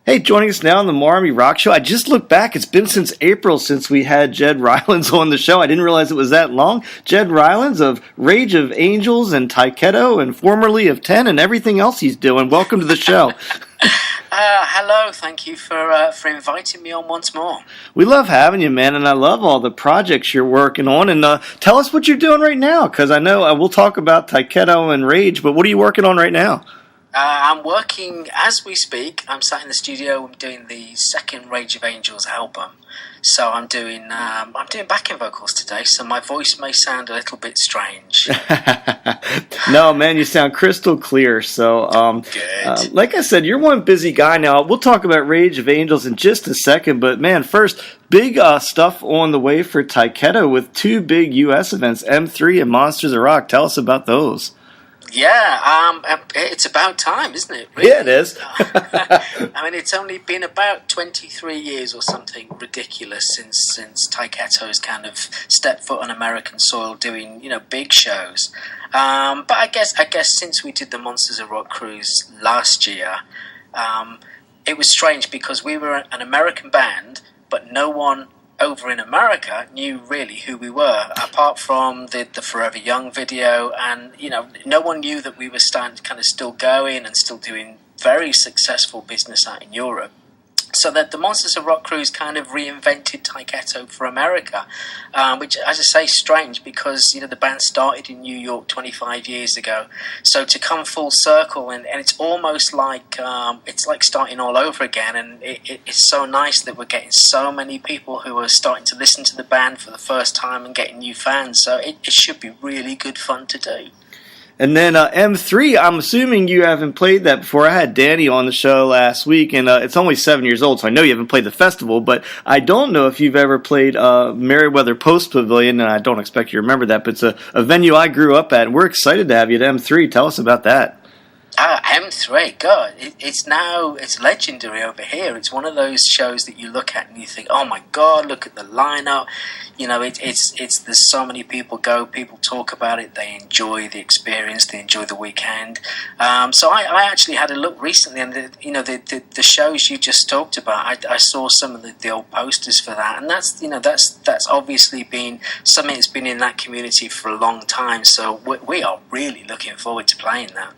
Hey, joining us now on the Marr Rock Show. I just looked back. It's been since April since we had Ged Rylands on the show. I didn't realize it was that long. Ged Rylands of Rage of Angels and Taiketo and formerly of 10 and everything else he's doing. Welcome to the show. Hello. Thank you for inviting me on once more. We love having you, man, and I love all the projects you're working on. And tell us what you're doing right now, because I know we'll talk about Taiketo and Rage, but what are you working on right now? I'm working as we speak. I'm sat in the studio. I'm doing the second Rage of Angels album. So I'm doing backing vocals today. So my voice may sound a little bit strange. No, man, you sound crystal clear. So, Good. Like I said, you're one busy guy now. We'll talk about Rage of Angels in just a second. But man, first, big stuff on the way for Taiketo with two big U.S. events, M3 and Monsters of Rock. Tell us about those. Yeah, it's about time, isn't it? Really? Yeah, it is. I mean, it's only been about 23 years or something ridiculous since Taiketo's kind of stepped foot on American soil doing, big shows. But I guess since we did the Monsters of Rock cruise last year, it was strange because we were an American band, but no one over in America knew really who we were, apart from the Forever Young video, and no one knew that we were still going and still doing very successful business out in Europe. So that the Monsters of Rock cruise kind of reinvented Taiketo for America, which, as I say, is strange because the band started in New York 25 years ago. So to come full circle, and it's almost like it's like starting all over again. And it's so nice that we're getting so many people who are starting to listen to the band for the first time and getting new fans. So it should be really good fun to do. And then M3, I'm assuming you haven't played that before. I had Danny on the show last week, and it's only 7 years old, so I know you haven't played the festival, but I don't know if you've ever played Merriweather Post Pavilion, and I don't expect you to remember that, but it's a venue I grew up at, and we're excited to have you at M3. Tell us about that. M3, God, it's legendary over here. It's one of those shows that you look at and you think, oh my God, look at the lineup. There's so many people go, people talk about it, they enjoy the experience, they enjoy the weekend. So I actually had a look recently, and the shows you just talked about, I saw some of the old posters for that, and that's obviously been something that's been in that community for a long time. So we are really looking forward to playing that.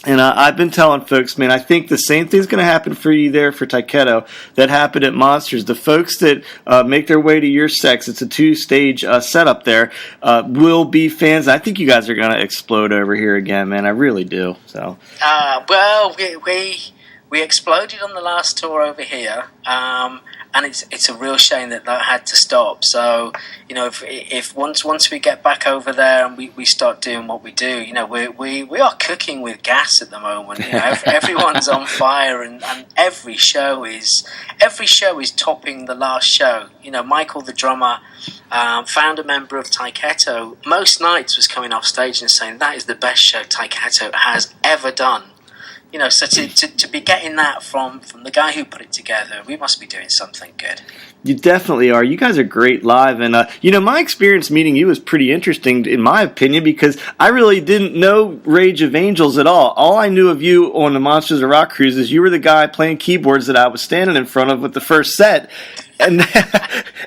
And I've been telling folks, man, I think the same thing's going to happen for you there for Taiketo that happened at Monsters. The folks that make their way to your sex, it's a 2-stage setup there, will be fans. I think you guys are going to explode over here again, man. I really do. So, well, we exploded on the last tour over here, and it's a real shame that had to stop. So, if once we get back over there and we start doing what we do, we are cooking with gas at the moment. Everyone's on fire, and every show is topping the last show. Michael, the drummer, founder member of Taiketo, most nights was coming off stage and saying that is the best show Taiketo has ever done. So to be getting that from the guy who put it together, we must be doing something good. You definitely are. You guys are great live. And, my experience meeting you was pretty interesting, in my opinion, because I really didn't know Rage of Angels at all. All I knew of you on the Monsters of Rock cruise is you were the guy playing keyboards that I was standing in front of with the first set. And,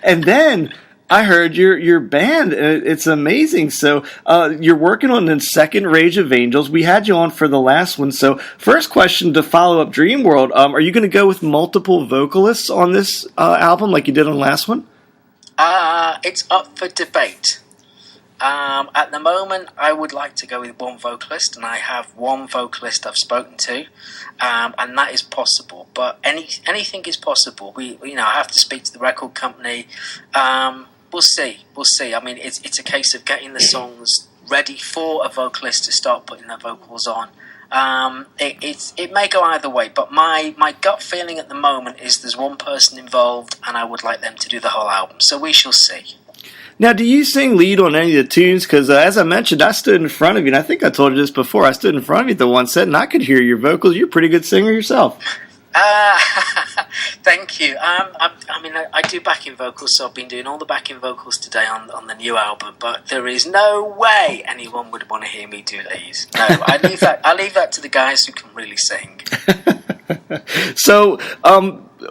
and then I heard your band. It's amazing. So you're working on the second Rage of Angels. We had you on for the last one. So first question to follow up Dream World, are you going to go with multiple vocalists on this album like you did on the last one? It's up for debate. At the moment, I would like to go with one vocalist, and I have one vocalist I've spoken to, and that is possible. But anything is possible. I have to speak to the record company. We'll see. I mean, it's a case of getting the songs ready for a vocalist to start putting their vocals on. It may go either way, but my gut feeling at the moment is there's one person involved, and I would like them to do the whole album. So we shall see. Now, do you sing lead on any of the tunes? Because as I mentioned, I stood in front of you, and I think I told you this before. I stood in front of you at the one set, and I could hear your vocals. You're a pretty good singer yourself. Thank you. I do backing vocals, so I've been doing all the backing vocals today on the new album. But there is no way anyone would want to hear me do these. No, I leave that to the guys who can really sing. So,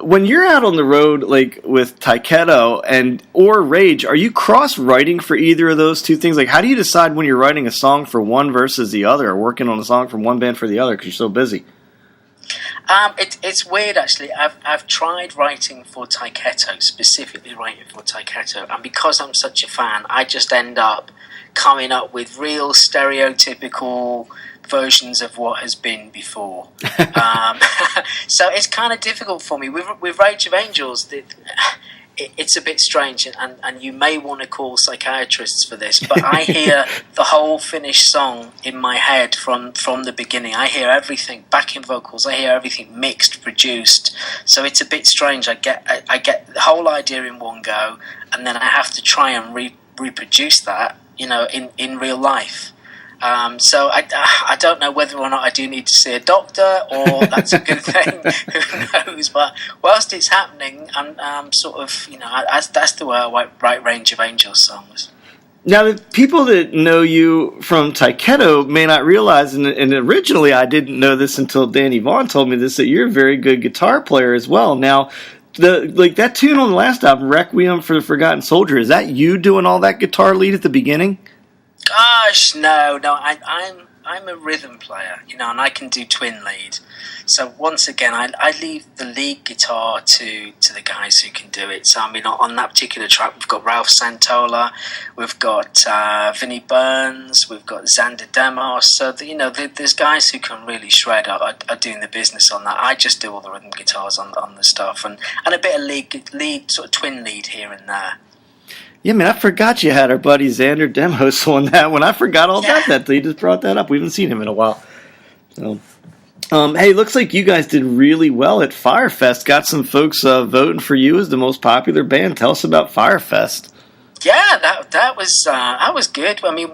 when you're out on the road, like with Taiketo and or Rage, are you cross writing for either of those two things? Like, how do you decide when you're writing a song for one versus the other, or working on a song from one band for the other because you're so busy? It's weird actually. I've tried writing for Taiketo, specifically writing for Taiketo, and because I'm such a fan, I just end up coming up with real stereotypical versions of what has been before. So it's kind of difficult for me with Rage of Angels. It's a bit strange, and you may want to call psychiatrists for this, but I hear the whole finished song in my head from the beginning. I hear everything, backing vocals, I hear everything mixed, produced. So it's a bit strange. I get the whole idea in one go, and then I have to try and reproduce that, in real life. So I don't know whether or not I do need to see a doctor or that's a good thing. Who knows? But whilst it's happening, I'm sort of, that's the way I write Range of Angels songs. Now, the people that know you from Taiketo may not realize, and originally I didn't know this until Danny Vaughn told me this, that you're a very good guitar player as well. Now, that tune on the last album, Requiem for the Forgotten Soldier, is that you doing all that guitar lead at the beginning? Gosh, no. I'm a rhythm player, and I can do twin lead. So once again, I leave the lead guitar to the guys who can do it. So on that particular track, we've got Ralph Santola, we've got Vinnie Burns, we've got Xander Demos. So there's guys who can really shred are doing the business on that. I just do all the rhythm guitars on the stuff and a bit of lead sort of twin lead here and there. Yeah, man, I forgot you had our buddy Xander Demos on that one. I forgot all about that. You just brought that up. We haven't seen him in a while. So, hey, looks like you guys did really well at Firefest. Got some folks voting for you as the most popular band. Tell us about Firefest. Yeah, that was good. I mean,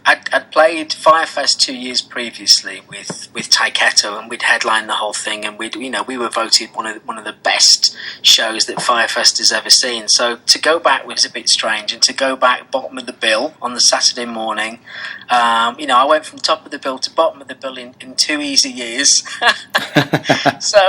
I'd played Firefest 2 years previously with Taiketo, and we'd headlined the whole thing, and we were voted one of the best shows that Firefest has ever seen. So to go back was a bit strange, and to go back bottom of the bill on the Saturday morning, I went from top of the bill to bottom of the bill in 2 easy years. So,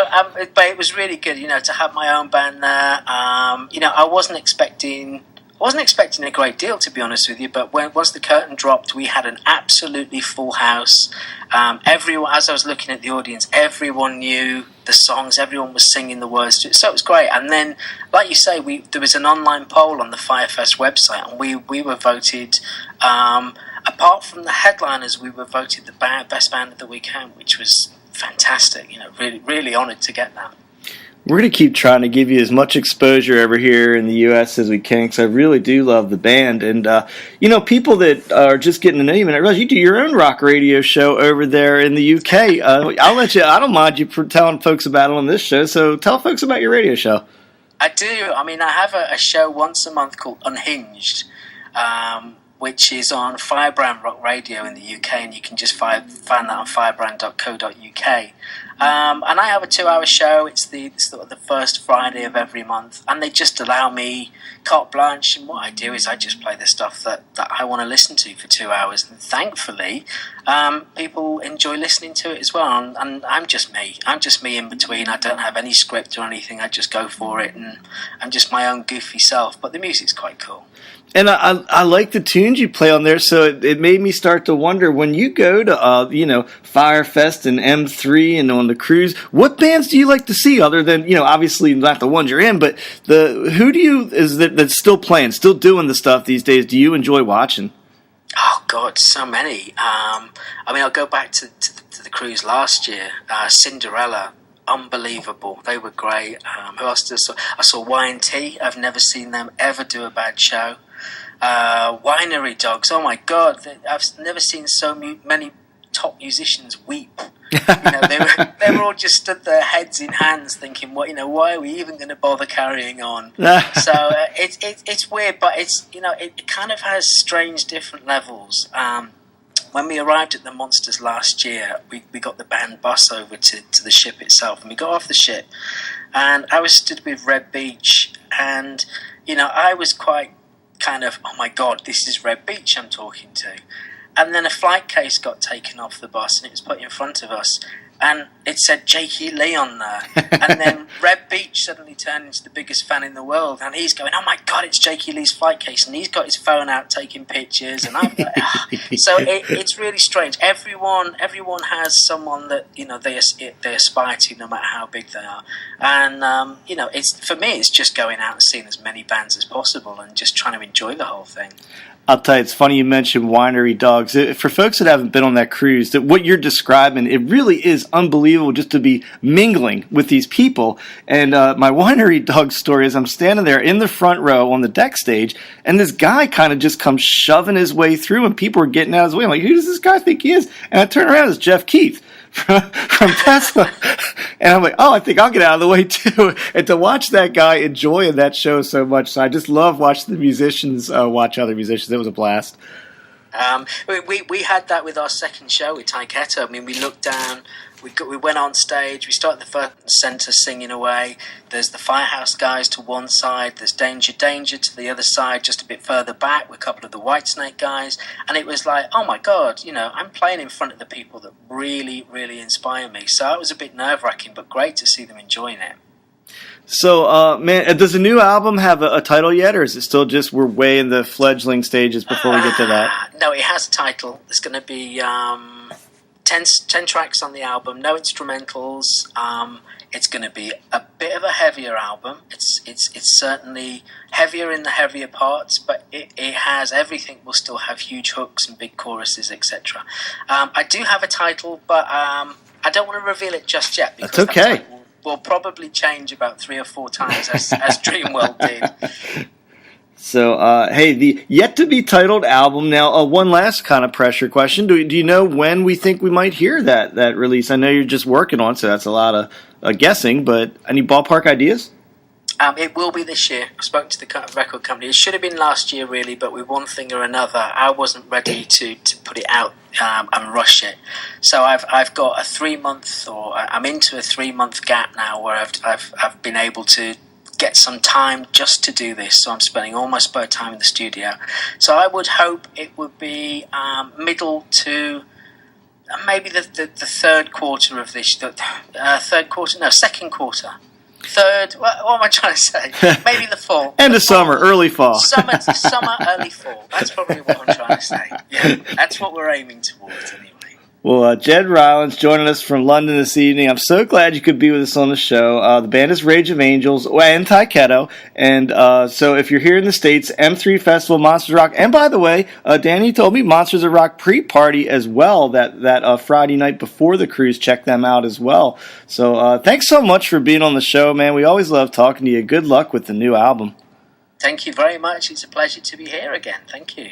but it was really good, to have my own band there. I wasn't expecting a great deal, to be honest with you, but once the curtain dropped, we had an absolutely full house. Everyone, as I was looking at the audience, everyone knew the songs, everyone was singing the words to it, so it was great. And then, like you say, there was an online poll on the Firefest website, and we were voted, apart from the headliners, we were voted the best band of the weekend, which was fantastic. Really, really honoured to get that. We're going to keep trying to give you as much exposure over here in the U.S. as we can, because I really do love the band. And, people that are just getting to know you, and I realize you do your own rock radio show over there in the U.K. I don't mind you telling folks about it on this show, so tell folks about your radio show. I do. I have a show once a month called Unhinged, which is on Firebrand Rock Radio in the UK, and you can just find that on firebrand.co.uk. And I have a 2-hour show. It's the first Friday of every month, and they just allow me carte blanche. And what I do is I just play the stuff that I want to listen to for 2 hours, and thankfully, people enjoy listening to it as well. And I'm just me. I'm just me in between. I don't have any script or anything. I just go for it, and I'm just my own goofy self. But the music's quite cool. And I like the tunes you play on there, so it made me start to wonder, when you go to Firefest and M3 and on the cruise, what bands do you like to see other than, obviously not the ones you're in, but that's still playing, still doing the stuff these days? Do you enjoy watching? Oh God, so many. I'll go back to the cruise last year. Cinderella. Unbelievable. They were great. Who else did I saw Y&T. I've never seen them ever do a bad show. Winery Dogs. Oh my God. I've never seen so many top musicians weep. They were all just stood there, heads in hands, thinking, why are we even going to bother carrying on? So it's weird, but it kind of has strange different levels. When we arrived at the Monsters last year, we got the band bus over to the ship itself, and we got off the ship, and I was stood with Red Beach, and I was quite kind of, oh my God, this is Red Beach I'm talking to. And then a flight case got taken off the bus and it was put in front of us. And it said Jakey Lee on there. And then Red Beach suddenly turned into the biggest fan in the world. And he's going, oh my God, it's Jakey Lee's flight case. And he's got his phone out taking pictures. And I'm like, So it's really strange. Everyone has someone that, they aspire to, no matter how big they are. And, it's for me, it's just going out and seeing as many bands as possible and just trying to enjoy the whole thing. I'll tell you, it's funny you mentioned Winery Dogs. For folks that haven't been on that cruise, that what you're describing, it really is unbelievable just to be mingling with these people. And my Winery Dogs story is I'm standing there in the front row on the deck stage, and this guy kind of just comes shoving his way through, and people are getting out of his way. I'm like, who does this guy think he is? And I turn around, it's Jeff Keith from Tesla. And I'm like, oh, I think I'll get out of the way too. And to watch that guy enjoying that show so much, so I just love watching the musicians watch other musicians. It was a blast. We had that with our second show with Taiketo. I mean, we looked down, we went on stage, we started the first centre singing away. There's the Firehouse guys to one side, there's Danger to the other side, just a bit further back with a couple of the Whitesnake guys. And it was like, oh my God, I'm playing in front of the people that really, really inspire me. So it was a bit nerve-wracking, but great to see them enjoying it. So, man, does the new album have a title yet, or is it still just we're way in the fledgling stages before we get to that? No, it has a title. There's going to be 10 tracks on the album, no instrumentals. It's going to be a bit of a heavier album. It's certainly heavier in the heavier parts, but it has everything. Will still have huge hooks and big choruses, etc. I do have a title, but I don't want to reveal it just yet. Because that's okay. Will probably change about 3 or 4 times as Dreamworld did. So, hey, the yet-to-be-titled album. Now, one last kind of pressure question. Do you know when we think we might hear that release? I know you're just working on, so that's a lot of guessing, but any ballpark ideas? It will be this year. I spoke to the record company. It should have been last year, really, but with one thing or another, I wasn't ready to put it out and rush it. So I've got a 3-month, or I'm into a 3-month gap now, where I've been able to get some time just to do this. So I'm spending all my spare time in the studio. So I would hope it would be middle to maybe the third quarter of this. Second quarter. Third, what am I trying to say? Maybe the fall. End of summer, early fall. Summer, early fall. That's probably what I'm trying to say. Yeah, that's what we're aiming towards anyway. Well, Ged Rylands joining us from London this evening. I'm so glad you could be with us on the show. The band is Rage of Angels and Taiketo. And so if you're here in the States, M3 Festival, Monsters of Rock. And by the way, Danny told me Monsters of Rock pre-party as well that Friday night before the cruise. Check them out as well. So thanks so much for being on the show, man. We always love talking to you. Good luck with the new album. Thank you very much. It's a pleasure to be here again. Thank you.